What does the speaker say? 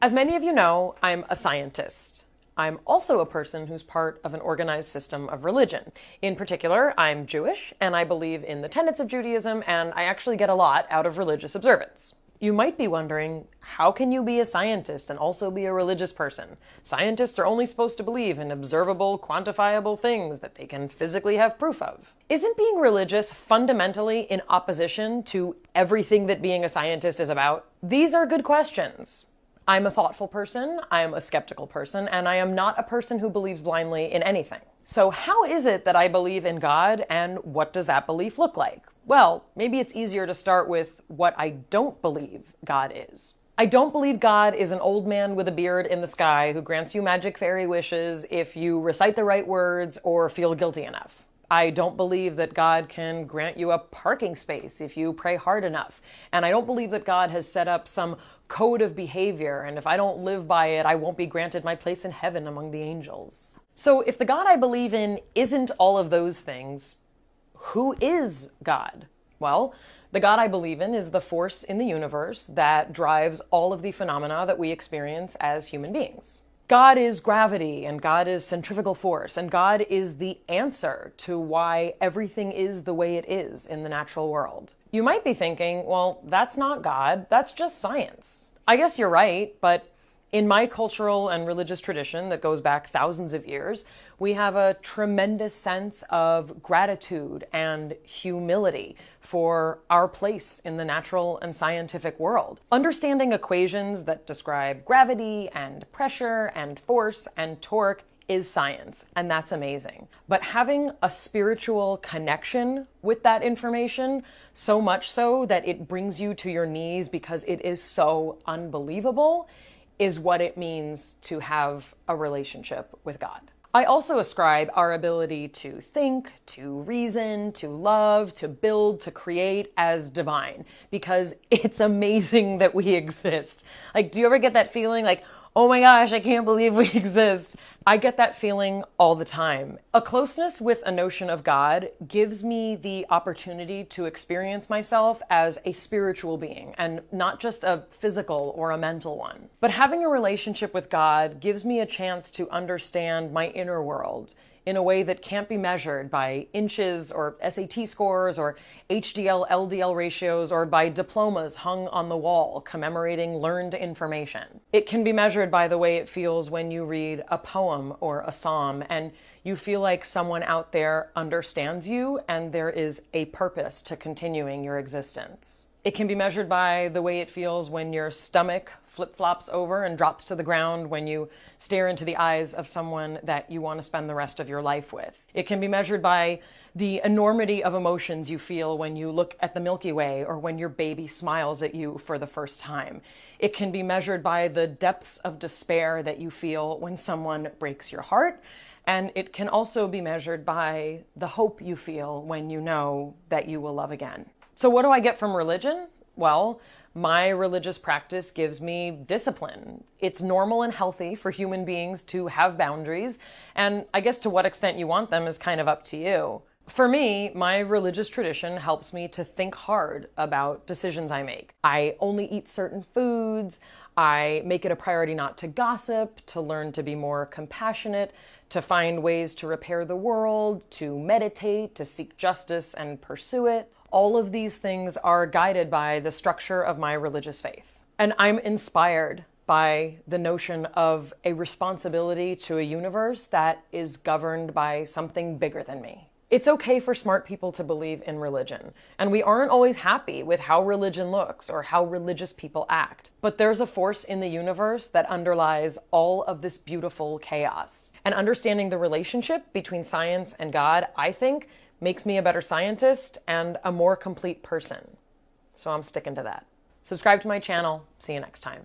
As many of you know, I'm a scientist. I'm also a person who's part of an organized system of religion. In particular, I'm Jewish, and I believe in the tenets of Judaism, and I actually get a lot out of religious observance. You might be wondering, how can you be a scientist and also be a religious person? Scientists are only supposed to believe in observable, quantifiable things that they can physically have proof of. Isn't being religious fundamentally in opposition to everything that being a scientist is about? These are good questions. I'm a thoughtful person, I am a skeptical person, and I am not a person who believes blindly in anything. So how is it that I believe in God, and what does that belief look like? Well, maybe it's easier to start with what I don't believe God is. I don't believe God is an old man with a beard in the sky who grants you magic fairy wishes if you recite the right words or feel guilty enough. I don't believe that God can grant you a parking space if you pray hard enough. And I don't believe that God has set up some code of behavior, and if I don't live by it, I won't be granted my place in heaven among the angels. So if the God I believe in isn't all of those things, who is God? Well, the God I believe in is the force in the universe that drives all of the phenomena that we experience as human beings. God is gravity, and God is centrifugal force, and God is the answer to why everything is the way it is in the natural world. You might be thinking, well, that's not God, that's just science. I guess you're right, but in my cultural and religious tradition that goes back thousands of years, we have a tremendous sense of gratitude and humility for our place in the natural and scientific world. Understanding equations that describe gravity and pressure and force and torque is science, and that's amazing. But having a spiritual connection with that information, so much so that it brings you to your knees because it is so unbelievable, is what it means to have a relationship with God. I also ascribe our ability to think, to reason, to love, to build, to create as divine, because it's amazing that we exist. Like, do you ever get that feeling like, oh my gosh, I can't believe we exist? I get that feeling all the time. A closeness with a notion of God gives me the opportunity to experience myself as a spiritual being and not just a physical or a mental one. But having a relationship with God gives me a chance to understand my inner world in a way that can't be measured by inches or SAT scores or HDL-LDL ratios or by diplomas hung on the wall commemorating learned information. It can be measured by the way it feels when you read a poem or a psalm and you feel like someone out there understands you and there is a purpose to continuing your existence. It can be measured by the way it feels when your stomach flip-flops over and drops to the ground when you stare into the eyes of someone that you want to spend the rest of your life with. It can be measured by the enormity of emotions you feel when you look at the Milky Way or when your baby smiles at you for the first time. It can be measured by the depths of despair that you feel when someone breaks your heart. And it can also be measured by the hope you feel when you know that you will love again. So what do I get from religion? Well, my religious practice gives me discipline. It's normal and healthy for human beings to have boundaries, and I guess to what extent you want them is kind of up to you. For me, my religious tradition helps me to think hard about decisions I make. I only eat certain foods, I make it a priority not to gossip, to learn to be more compassionate, to find ways to repair the world, to meditate, to seek justice and pursue it. All of these things are guided by the structure of my religious faith. And I'm inspired by the notion of a responsibility to a universe that is governed by something bigger than me. It's okay for smart people to believe in religion, and we aren't always happy with how religion looks or how religious people act. But there's a force in the universe that underlies all of this beautiful chaos. And understanding the relationship between science and God, I think, makes me a better scientist and a more complete person. So I'm sticking to that. Subscribe to my channel. See you next time.